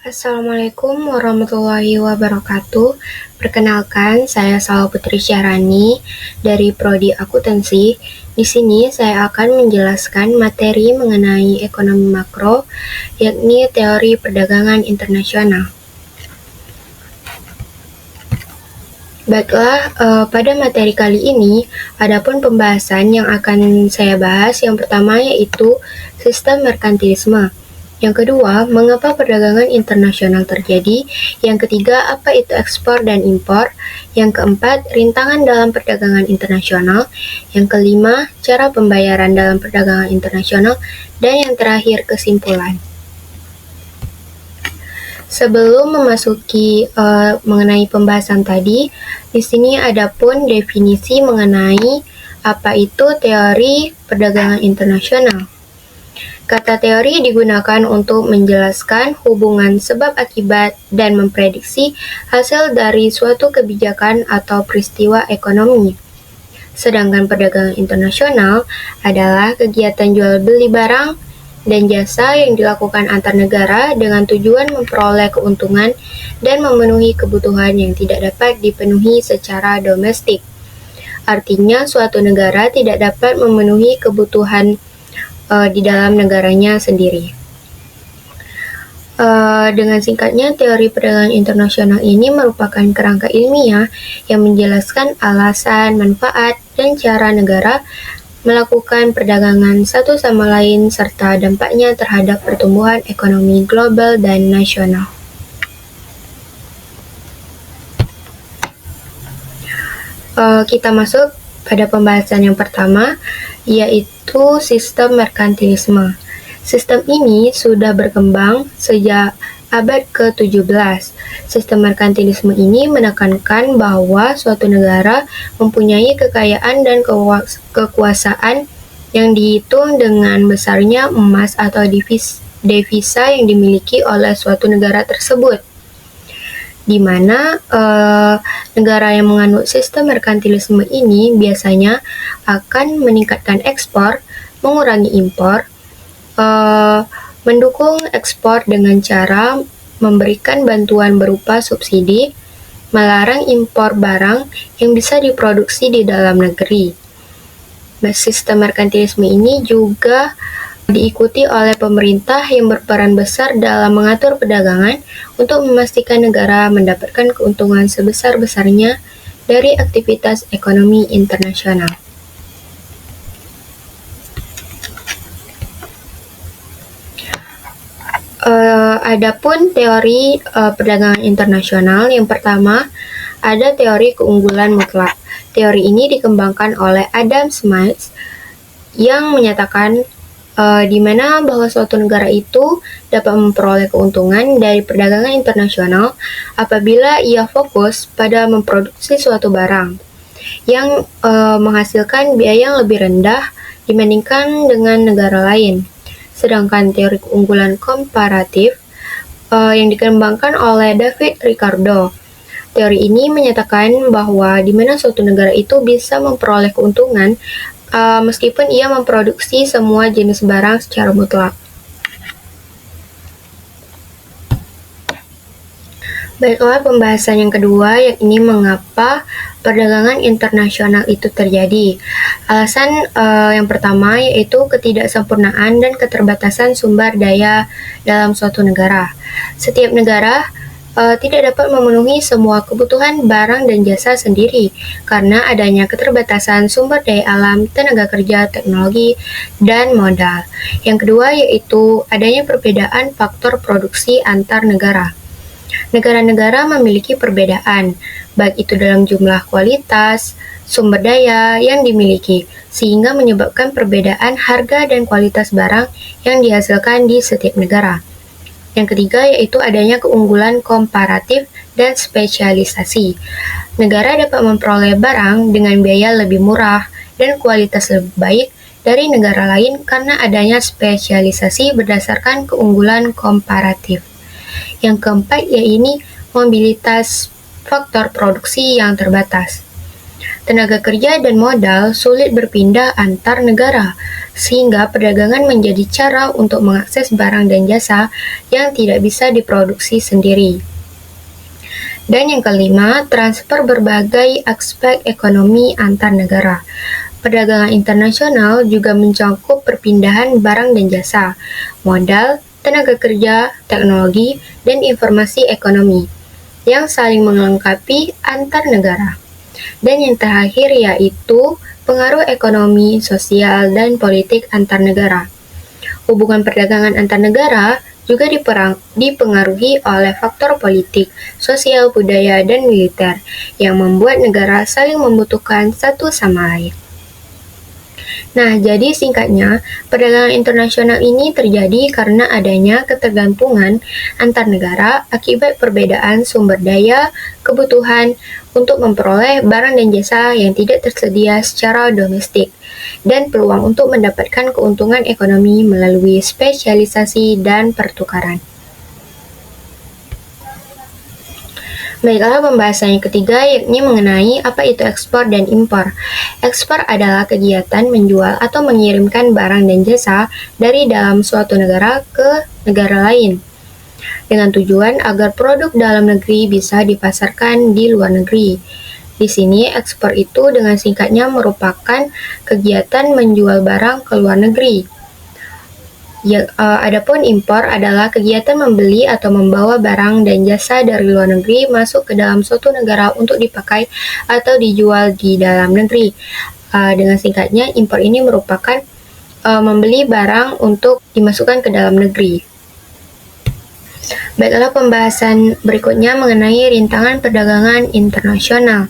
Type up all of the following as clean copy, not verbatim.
Assalamualaikum warahmatullahi wabarakatuh. Perkenalkan, saya Salwa Putri Syahrani dari Prodi Akuntansi. Di sini saya akan menjelaskan materi mengenai ekonomi makro, yakni teori perdagangan internasional. Baiklah, pada materi kali ini, adapun pembahasan yang akan saya bahas yang pertama yaitu sistem merkantilisme. Yang kedua, mengapa perdagangan internasional terjadi? Yang ketiga, apa itu ekspor dan impor? Yang keempat, rintangan dalam perdagangan internasional. Yang kelima, cara pembayaran dalam perdagangan internasional. Dan yang terakhir, kesimpulan. Sebelum memasuki mengenai pembahasan tadi, di sini ada pun definisi mengenai apa itu teori perdagangan internasional. Kata teori digunakan untuk menjelaskan hubungan sebab akibat dan memprediksi hasil dari suatu kebijakan atau peristiwa ekonomi. Sedangkan perdagangan internasional adalah kegiatan jual beli barang dan jasa yang dilakukan antar negara dengan tujuan memperoleh keuntungan dan memenuhi kebutuhan yang tidak dapat dipenuhi secara domestik. Artinya, suatu negara tidak dapat memenuhi kebutuhan di dalam negaranya sendiri. Dengan singkatnya, teori perdagangan internasional ini merupakan kerangka ilmiah yang menjelaskan alasan, manfaat, dan cara negara melakukan perdagangan satu sama lain serta dampaknya terhadap pertumbuhan ekonomi global dan nasional. Kita masuk pada pembahasan yang pertama, yaitu sistem merkantilisme. Sistem ini sudah berkembang sejak abad ke-17. Sistem merkantilisme ini menekankan bahwa suatu negara mempunyai kekayaan dan kekuasaan yang dihitung dengan besarnya emas atau devisa yang dimiliki oleh suatu negara tersebut, di mana negara yang menganut sistem merkantilisme ini biasanya akan meningkatkan ekspor, mengurangi impor, mendukung ekspor dengan cara memberikan bantuan berupa subsidi, melarang impor barang yang bisa diproduksi di dalam negeri. Sistem merkantilisme ini juga diikuti oleh pemerintah yang berperan besar dalam mengatur perdagangan untuk memastikan negara mendapatkan keuntungan sebesar-besarnya dari aktivitas ekonomi internasional. Adapun teori perdagangan internasional, yang pertama ada teori keunggulan mutlak. Teori ini dikembangkan oleh Adam Smith yang menyatakan di mana bahwa suatu negara itu dapat memperoleh keuntungan dari perdagangan internasional apabila ia fokus pada memproduksi suatu barang yang menghasilkan biaya yang lebih rendah dibandingkan dengan negara lain. Sedangkan teori keunggulan komparatif yang dikembangkan oleh David Ricardo. Teori ini menyatakan bahwa di mana suatu negara itu bisa memperoleh keuntungan meskipun ia memproduksi semua jenis barang secara mutlak. Baiklah, pembahasan yang kedua, yakni mengapa perdagangan internasional itu terjadi. Alasan yang pertama yaitu ketidaksempurnaan dan keterbatasan sumber daya dalam suatu negara. Setiap negara tidak dapat memenuhi semua kebutuhan barang dan jasa sendiri karena adanya keterbatasan sumber daya alam, tenaga kerja, teknologi, dan modal. Yang kedua yaitu adanya perbedaan faktor produksi antar negara. Negara-negara memiliki perbedaan, baik itu dalam jumlah kualitas, sumber daya yang dimiliki, sehingga menyebabkan perbedaan harga dan kualitas barang yang dihasilkan di setiap negara. Yang ketiga yaitu adanya keunggulan komparatif dan spesialisasi. Negara dapat memperoleh barang dengan biaya lebih murah dan kualitas lebih baik dari negara lain karena adanya spesialisasi berdasarkan keunggulan komparatif. Yang keempat yaitu mobilitas faktor produksi yang terbatas. Tenaga kerja dan modal sulit berpindah antar negara, sehingga perdagangan menjadi cara untuk mengakses barang dan jasa yang tidak bisa diproduksi sendiri. Dan yang kelima, transfer berbagai aspek ekonomi antar negara. Perdagangan internasional juga mencakup perpindahan barang dan jasa, modal, tenaga kerja, teknologi, dan informasi ekonomi yang saling melengkapi antar negara. Dan yang terakhir yaitu pengaruh ekonomi, sosial, dan politik antar negara. Hubungan perdagangan antar negara juga dipengaruhi oleh faktor politik, sosial, budaya, dan militer yang membuat negara saling membutuhkan satu sama lain. Nah, jadi singkatnya, perdagangan internasional ini terjadi karena adanya ketergantungan antar negara akibat perbedaan sumber daya, kebutuhan untuk memperoleh barang dan jasa yang tidak tersedia secara domestik, dan peluang untuk mendapatkan keuntungan ekonomi melalui spesialisasi dan pertukaran. Baiklah, pembahasan yang ketiga yakni mengenai apa itu ekspor dan impor. Ekspor adalah kegiatan menjual atau mengirimkan barang dan jasa dari dalam suatu negara ke negara lain dengan tujuan agar produk dalam negeri bisa dipasarkan di luar negeri. Di sini ekspor itu dengan singkatnya merupakan kegiatan menjual barang ke luar negeri. Adapun impor adalah kegiatan membeli atau membawa barang dan jasa dari luar negeri masuk ke dalam suatu negara untuk dipakai atau dijual di dalam negeri. Dengan singkatnya, impor ini merupakan membeli barang untuk dimasukkan ke dalam negeri. Baiklah, pembahasan berikutnya mengenai rintangan perdagangan internasional.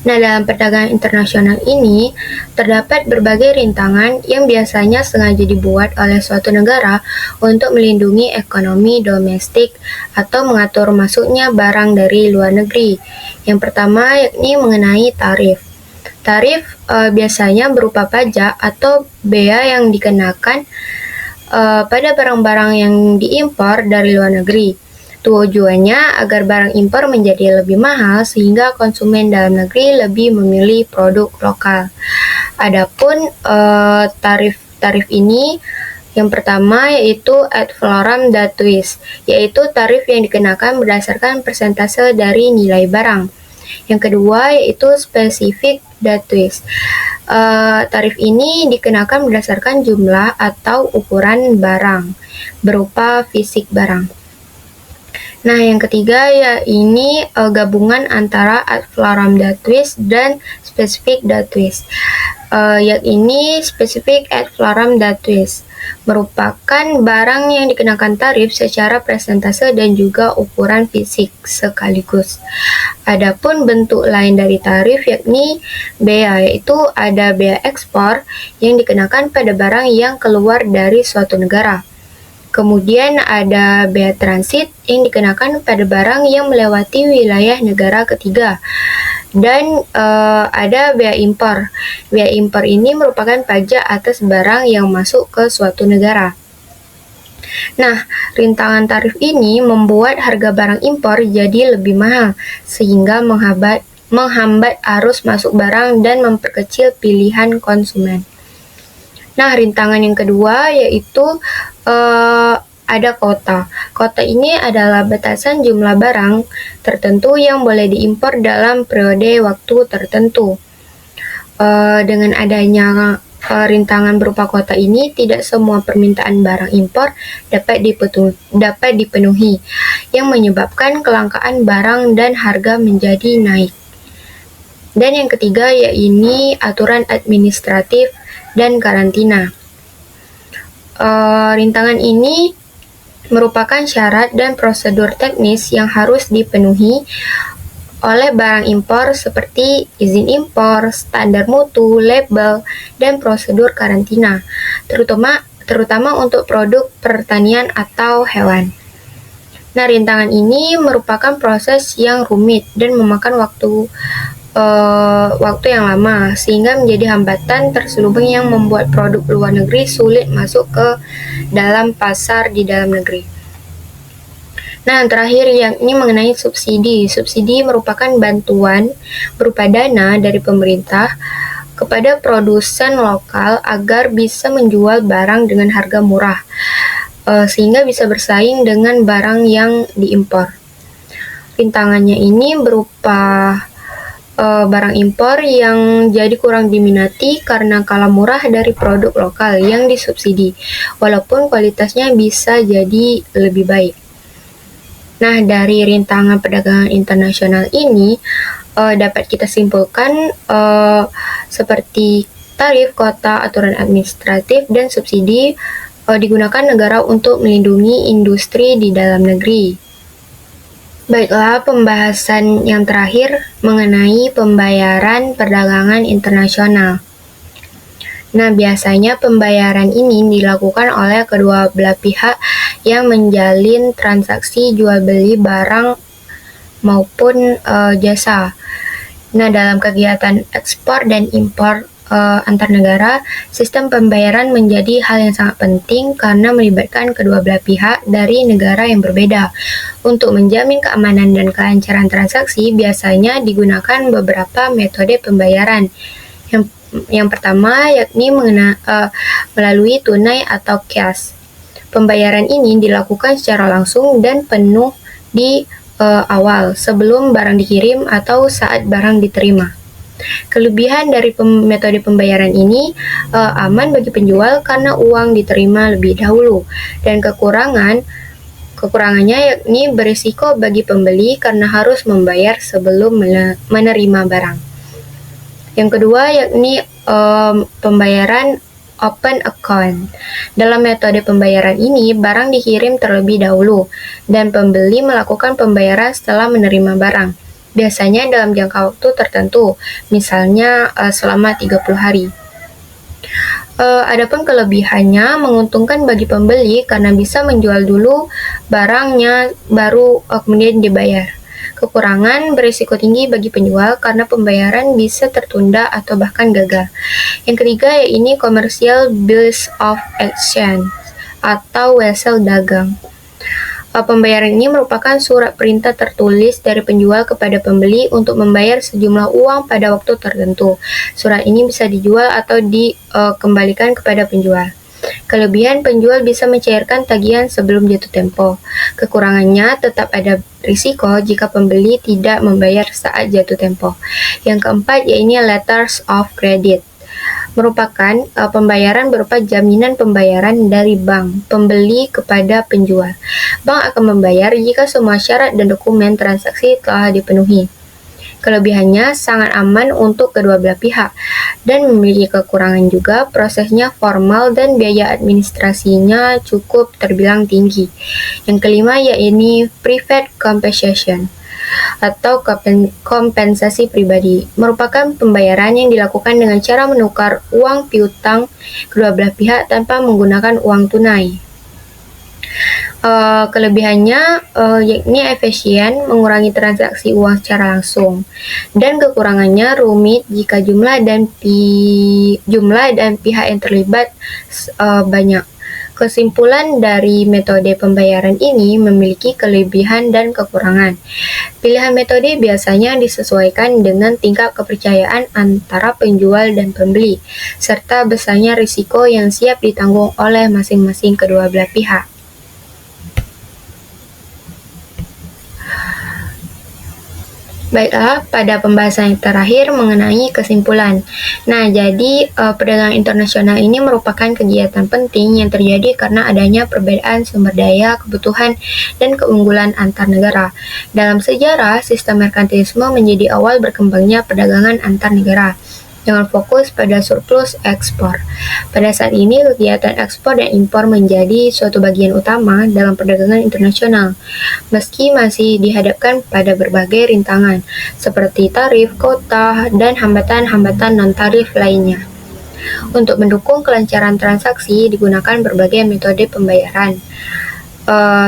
Nah, dalam perdagangan internasional ini terdapat berbagai rintangan yang biasanya sengaja dibuat oleh suatu negara untuk melindungi ekonomi domestik atau mengatur masuknya barang dari luar negeri. Yang pertama yakni mengenai tarif. Tarif biasanya berupa pajak atau bea yang dikenakan pada barang-barang yang diimpor dari luar negeri. Tujuannya agar barang impor menjadi lebih mahal sehingga konsumen dalam negeri lebih memilih produk lokal. Adapun tarif ini yang pertama yaitu ad valorem datuis, yaitu tarif yang dikenakan berdasarkan persentase dari nilai barang. Yang kedua yaitu spesifik datuis. Tarif ini dikenakan berdasarkan jumlah atau ukuran barang berupa fisik barang. Nah, yang ketiga ya ini gabungan antara ad valorem datuis dan spesifik datuis. Yakni spesifik ad valorem datuis merupakan barang yang dikenakan tarif secara persentase dan juga ukuran fisik sekaligus. Adapun bentuk lain dari tarif yakni bea, yaitu ada bea ekspor yang dikenakan pada barang yang keluar dari suatu negara. Kemudian ada bea transit yang dikenakan pada barang yang melewati wilayah negara ketiga. Dan ada bea impor. Bea impor ini merupakan pajak atas barang yang masuk ke suatu negara. Nah, rintangan tarif ini membuat harga barang impor jadi lebih mahal, sehingga menghambat arus masuk barang dan memperkecil pilihan konsumen. Nah, rintangan yang kedua yaitu ada kota. Kota ini adalah batasan jumlah barang tertentu yang boleh diimpor dalam periode waktu tertentu. Dengan adanya rintangan berupa kota ini, tidak semua permintaan barang impor dapat dipenuhi, yang menyebabkan kelangkaan barang dan harga menjadi naik. Dan yang ketiga yaitu aturan administratif dan karantina. Rintangan ini merupakan syarat dan prosedur teknis yang harus dipenuhi oleh barang impor seperti izin impor, standar mutu, label, dan prosedur karantina, terutama untuk produk pertanian atau hewan. Nah, rintangan ini merupakan proses yang rumit dan memakan waktu yang lama, sehingga menjadi hambatan terselubung yang membuat produk luar negeri sulit masuk ke dalam pasar di dalam negeri. Nah, yang terakhir yakni mengenai subsidi. Subsidi merupakan bantuan berupa dana dari pemerintah kepada produsen lokal agar bisa menjual barang dengan harga murah, sehingga bisa bersaing dengan barang yang diimpor. Rintangannya ini berupa barang impor yang jadi kurang diminati karena kalah murah dari produk lokal yang disubsidi, walaupun kualitasnya bisa jadi lebih baik. Nah, dari rintangan perdagangan internasional ini dapat kita simpulkan seperti tarif, kuota, aturan administratif, dan subsidi digunakan negara untuk melindungi industri di dalam negeri. Baiklah, pembahasan yang terakhir mengenai pembayaran perdagangan internasional. Nah, biasanya pembayaran ini dilakukan oleh kedua belah pihak yang menjalin transaksi jual beli barang maupun jasa. Nah, dalam kegiatan ekspor dan impor antar negara, sistem pembayaran menjadi hal yang sangat penting karena melibatkan kedua belah pihak dari negara yang berbeda. Untuk menjamin keamanan dan kelancaran transaksi, biasanya digunakan beberapa metode pembayaran. Yang pertama yakni melalui tunai atau cash. Pembayaran ini dilakukan secara langsung dan penuh di awal sebelum barang dikirim atau saat barang diterima. Kelebihan dari metode pembayaran ini aman bagi penjual karena uang diterima lebih dahulu, dan kekurangannya yakni berisiko bagi pembeli karena harus membayar sebelum menerima barang. Yang kedua yakni pembayaran open account. Dalam metode pembayaran ini, barang dikirim terlebih dahulu dan pembeli melakukan pembayaran setelah menerima barang. Biasanya dalam jangka waktu tertentu, misalnya selama 30 hari. Adapun kelebihannya menguntungkan bagi pembeli karena bisa menjual dulu barangnya baru kemudian dibayar. Kekurangan berisiko tinggi bagi penjual karena pembayaran bisa tertunda atau bahkan gagal. Yang ketiga yaitu commercial bills of exchange atau wesel dagang. Pembayaran ini merupakan surat perintah tertulis dari penjual kepada pembeli untuk membayar sejumlah uang pada waktu tertentu. Surat ini bisa dijual atau dikembalikan kepada penjual. Kelebihan, penjual bisa mencairkan tagihan sebelum jatuh tempo. Kekurangannya, tetap ada risiko jika pembeli tidak membayar saat jatuh tempo. Yang keempat yaitu letters of credit. Merupakan pembayaran berupa jaminan pembayaran dari bank pembeli kepada penjual. Bank akan membayar jika semua syarat dan dokumen transaksi telah dipenuhi. Kelebihannya sangat aman untuk kedua belah pihak dan memiliki kekurangan juga, prosesnya formal dan biaya administrasinya cukup terbilang tinggi. Yang kelima yaitu private compensation atau kompensasi pribadi, merupakan pembayaran yang dilakukan dengan cara menukar uang piutang kedua belah pihak tanpa menggunakan uang tunai. Kelebihannya yakni efisien, mengurangi transaksi uang secara langsung, dan kekurangannya rumit jika jumlah dan pihak yang terlibat banyak. Kesimpulan dari metode pembayaran ini memiliki kelebihan dan kekurangan. Pilihan metode biasanya disesuaikan dengan tingkat kepercayaan antara penjual dan pembeli, serta besarnya risiko yang siap ditanggung oleh masing-masing kedua belah pihak. Baiklah, pada pembahasan yang terakhir mengenai kesimpulan. Nah, jadi perdagangan internasional ini merupakan kegiatan penting yang terjadi karena adanya perbedaan sumber daya, kebutuhan, dan keunggulan antar negara. Dalam sejarah, sistem merkantilisme menjadi awal berkembangnya perdagangan antar negara dengan fokus pada surplus ekspor. Pada saat ini, kegiatan ekspor dan impor menjadi suatu bagian utama dalam perdagangan internasional, meski masih dihadapkan pada berbagai rintangan, seperti tarif, kuota, dan hambatan-hambatan non-tarif lainnya. Untuk mendukung kelancaran transaksi, digunakan berbagai metode pembayaran,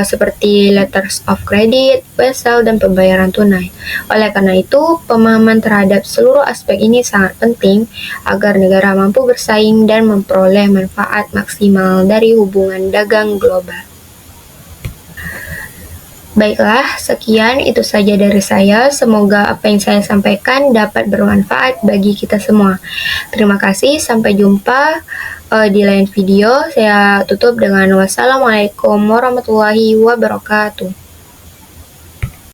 seperti letters of credit, wesel, dan pembayaran tunai. Oleh karena itu, pemahaman terhadap seluruh aspek ini sangat penting agar negara mampu bersaing dan memperoleh manfaat maksimal dari hubungan dagang global. Baiklah, sekian itu saja dari saya. Semoga apa yang saya sampaikan dapat bermanfaat bagi kita semua. Terima kasih, sampai jumpa di lain video. Saya tutup dengan wassalamualaikum warahmatullahi wabarakatuh.